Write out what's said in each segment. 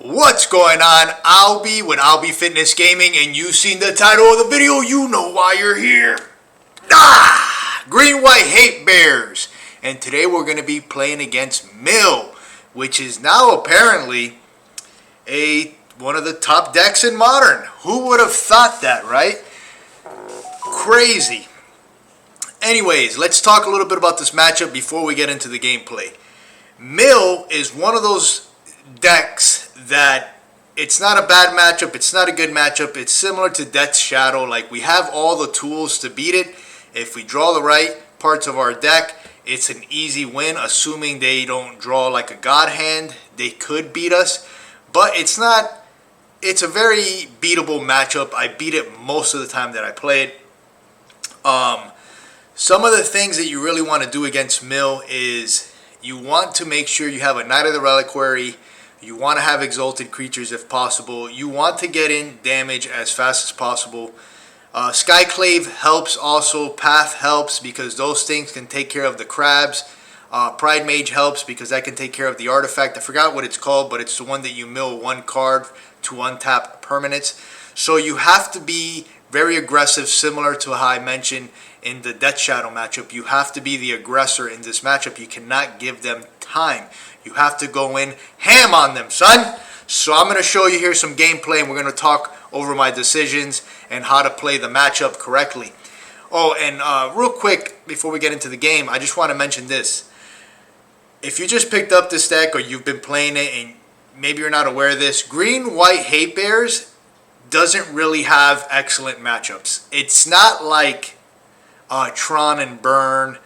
What's going on? Albie with Albie Fitness Gaming, and you've seen the title of the video. You know why you're here. Green White Hate Bears. And today we're going to be playing against Mill, which is now apparently one of the top decks in Modern. Who would have thought that, right? Crazy. Anyways, let's talk a little bit about this matchup before we get into the gameplay. Mill is one of those decks that it's not a bad matchup, it's not a good matchup. It's similar to Death's Shadow. Like, we have all the tools to beat it. If we draw the right parts of our deck, it's an easy win, assuming they don't draw like a god hand. They could beat us, but it's a very beatable matchup. I beat it most of the time that I play it. Some of the things that you really want to do against Mill is you want to make sure you have a Knight of the Reliquary. You want to have exalted creatures if possible. You want to get in damage as fast as possible. Skyclave helps also. Path helps because those things can take care of the crabs. Pride Mage helps because that can take care of the artifact. I forgot what it's called, but it's the one that you mill one card to untap permanents. So you have to be very aggressive, similar to how I mentioned in the Death Shadow matchup. You have to be the aggressor in this matchup. You cannot give them time. You have to go in ham on them, son. So I'm going to show you here some gameplay, and we're going to talk over my decisions and how to play the matchup correctly. Oh, and real quick, before we get into the game, I just want to mention this. If you just picked up this deck or you've been playing it and maybe you're not aware of this, Green White Hate Bears doesn't really have excellent matchups. It's not like Tron and Burn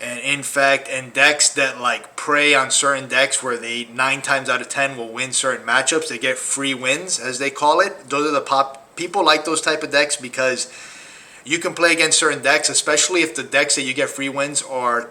and Infect and decks that like prey on certain decks where they 9 times out of 10 will win certain matchups. They get free wins, as they call it. Those are the people like those type of decks because you can play against certain decks, especially if the decks that you get free wins are,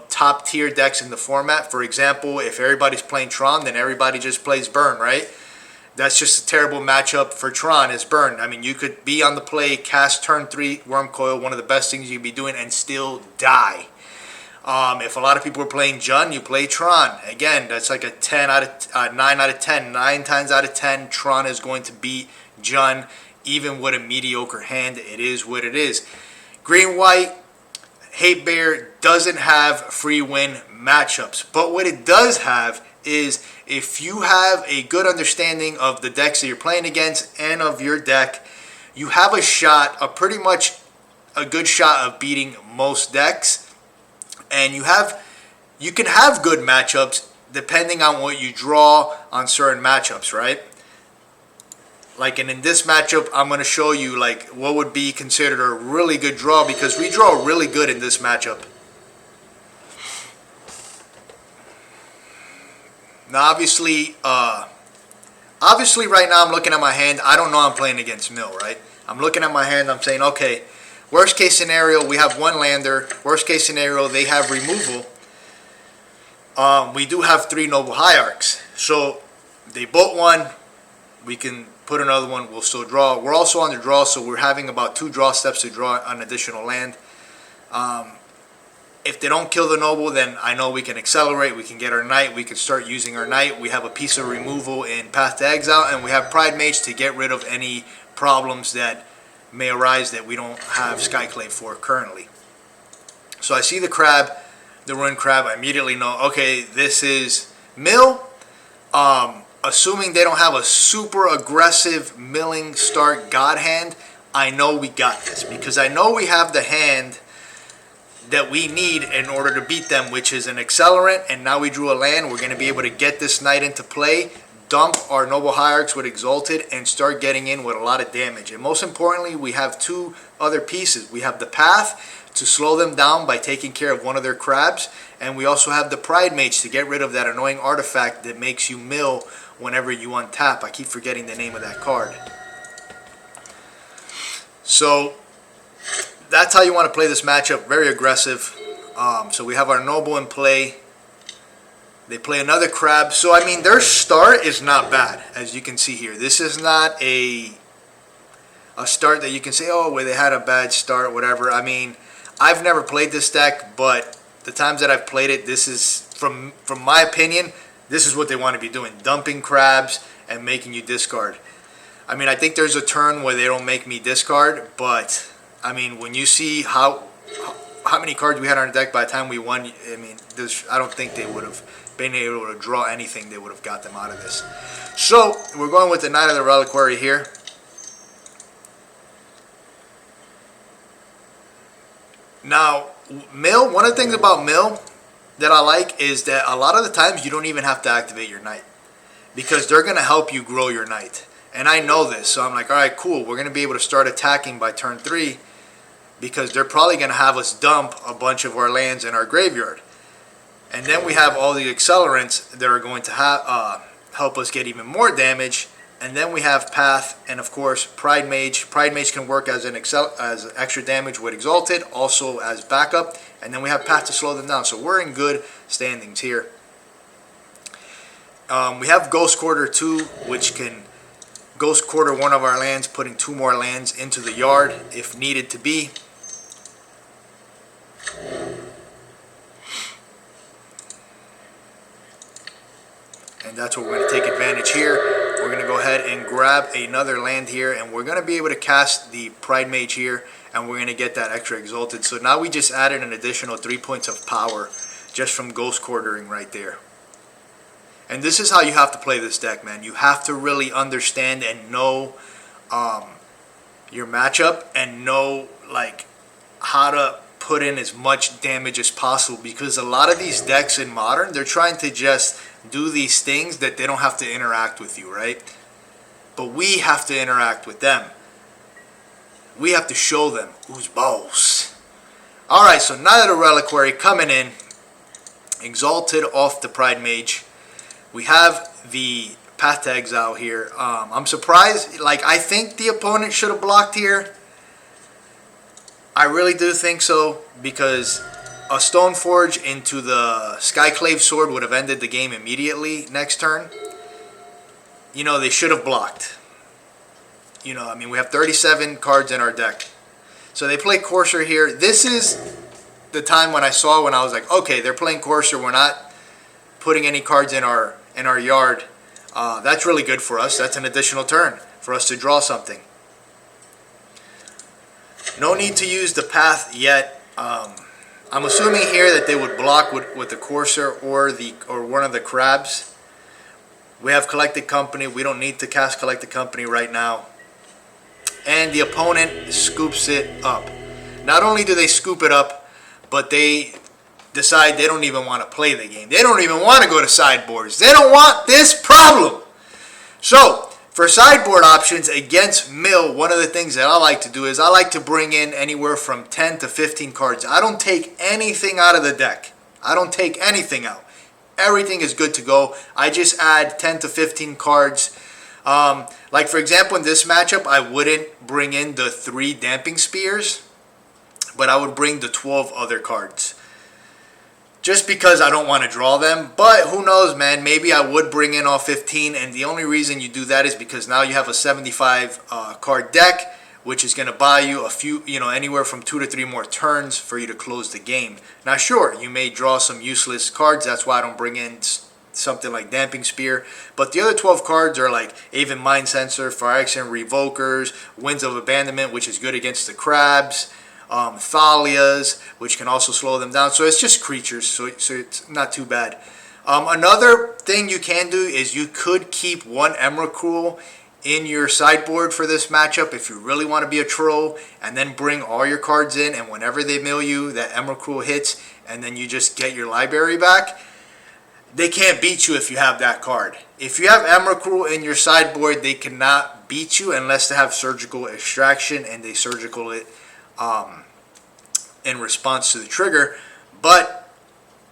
top tier decks in the format. For example, if everybody's playing Tron, then everybody just plays Burn, right? That's just a terrible matchup for Tron, is Burn. I mean, you could be on the play, cast turn 3 Worm Coil, one of the best things you could be doing, and still die. If a lot of people are playing Jun, you play Tron. Again, that's like a 9 out of 10. 9 times out of 10, Tron is going to beat Jun, even with a mediocre hand. It is what it is. Green White Hate Bear doesn't have free win matchups, but what it does have is if you have a good understanding of the decks that you're playing against and of your deck, you have pretty much a good shot of beating most decks. And you can have good matchups depending on what you draw on certain matchups, right? Like, and in this matchup, I'm going to show you like what would be considered a really good draw because we draw really good in this matchup. Now, obviously right now I'm looking at my hand. I don't know I'm playing against Mill, right? I'm looking at my hand. I'm saying, okay, worst case scenario, we have one lander. Worst case scenario, they have removal. We do have 3 Noble Hierarchs. So they bolt one. We can put another one. We'll still draw. We're also on the draw, so we're having about 2 draw steps to draw an additional land. If they don't kill the Noble, then I know we can accelerate. We can get our Knight. We can start using our Knight. We have a piece of removal in Path to Exile, and we have Pride Mage to get rid of any problems that may arise that we don't have Skyclave for currently. So I see the crab, the Ruined Crab. I immediately know, okay, this is Mill. Assuming they don't have a super aggressive milling start god hand, I know we got this because I know we have the hand that we need in order to beat them, which is an accelerant, and now we drew a land. We're going to be able to get this Knight into play, dump our Noble Hierarchs with Exalted, and start getting in with a lot of damage. And most importantly, we have 2 other pieces. We have the Path to slow them down by taking care of one of their crabs, and we also have the Pride Mage to get rid of that annoying artifact that makes you mill whenever you untap. I keep forgetting the name of that card. So that's how you want to play this matchup, very aggressive. So we have our Noble in play. They play another crab. So, I mean, their start is not bad, as you can see here. This is not a start that you can say, oh, well, they had a bad start, whatever. I mean, I've never played this deck, but the times that I've played it, this is, from my opinion, this is what they want to be doing, dumping crabs and making you discard. I mean, I think there's a turn where they don't make me discard, but I mean, when you see how many cards we had on our deck by the time we won, I mean, I don't think they would have been able to draw anything. They would have got them out of this. So we're going with the Knight of the Reliquary here. Now, mill, one of the things about mill that I like is that a lot of the times you don't even have to activate your knight, because they're going to help you grow your knight. And I know this, so I'm like, all right, cool. We're going to be able to start attacking by turn 3, because they're probably going to have us dump a bunch of our lands in our graveyard. And then we have all the accelerants that are going to help us get even more damage. And then we have Path, and of course Pride Mage. Pride Mage can work as as extra damage with Exalted, also as backup. And then we have Path to slow them down. So we're in good standings here. We have Ghost Quarter 2, which can Ghost Quarter one of our lands, putting 2 more lands into the yard if needed to be. And that's what we're going to take advantage here. We're going to go ahead and grab another land here, and we're going to be able to cast the Pride Mage here, and we're going to get that extra Exalted. So now we just added an additional 3 points of power just from Ghost Quartering right there. And this is how you have to play this deck, man. You have to really understand and know your matchup, and know like how to put in as much damage as possible, because a lot of these decks in Modern, they're trying to just do these things that they don't have to interact with you, right? But we have to interact with them. We have to show them who's boss. Alright, so Knight of the Reliquary coming in. Exalted off the Pride Mage. We have the Path to Exile here. I'm surprised. Like, I think the opponent should have blocked here. I really do think so, because a Stoneforge into the Skyclave Sword would have ended the game immediately next turn. You know, they should have blocked. You know, I mean, we have 37 cards in our deck. So they play Courser here. This is the time when I was like, okay, they're playing Courser. We're not putting any cards in our yard. That's really good for us. That's an additional turn for us to draw something. No need to use the Path yet. I'm assuming here that they would block with the Courser or one of the crabs. We have Collected Company. We don't need to cast Collected Company right now. And the opponent scoops it up. Not only do they scoop it up, but they decide they don't even want to play the game. They don't even want to go to sideboards. They don't want this problem. So, for sideboard options against mill, one of the things that I like to do is I like to bring in anywhere from 10 to 15 cards. I don't take anything out of the deck. I don't take anything out. Everything is good to go. I just add 10 to 15 cards. Like for example, in this matchup, I wouldn't bring in the 3 Damping Spears, but I would bring the 12 other cards. Just because I don't want to draw them. But who knows, man. Maybe I would bring in all 15. And the only reason you do that is because now you have a 75 card deck, which is going to buy you a few, anywhere from 2 to 3 more turns for you to close the game. Now, sure, you may draw some useless cards. That's why I don't bring in something like Damping Spear. But the other 12 cards are like Aven Mind Sensor, Fire Action Revokers, Winds of Abandonment, which is good against the crabs. Thalias, which can also slow them down. So it's just creatures, so it's not too bad. Another thing you can do is you could keep 1 Emrakul in your sideboard for this matchup if you really want to be a troll, and then bring all your cards in, and whenever they mill you, that Emrakul hits, and then you just get your library back. They can't beat you if you have that card. If you have Emrakul in your sideboard, they cannot beat you unless they have Surgical Extraction and they surgical it in response to the trigger. But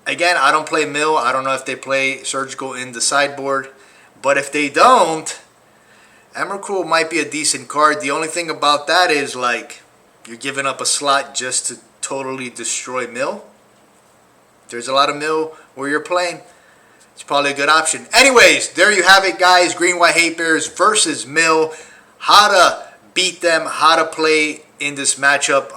again, I don't play mill. I don't know if they play surgical in the sideboard, but if they don't, Emrakul might be a decent card. The only thing about that is, like, you're giving up a slot just to totally destroy mill. There's a lot of mill where you're playing. It's probably a good option. Anyways, there you have it, guys. Green White Hate Bears versus mill. How to beat them, how to play in this matchup.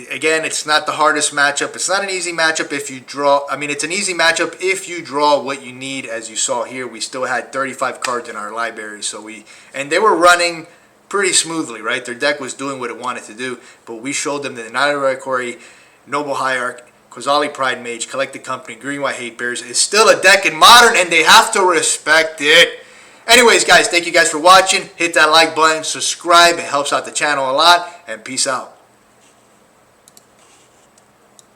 Again, it's not the hardest matchup. It's not an easy matchup if you draw. I mean, it's an easy matchup if you draw what you need. As you saw here, we still had 35 cards in our library, and they were running pretty smoothly, right? Their deck was doing what it wanted to do, but we showed them that the Knight of the Reliquary, Noble Hierarch, Kozali Pride Mage, Collected Company, Green White Hate Bears is still a deck in Modern, and they have to respect it. Anyways, guys, thank you guys for watching. Hit that like button, subscribe. It helps out the channel a lot, and peace out.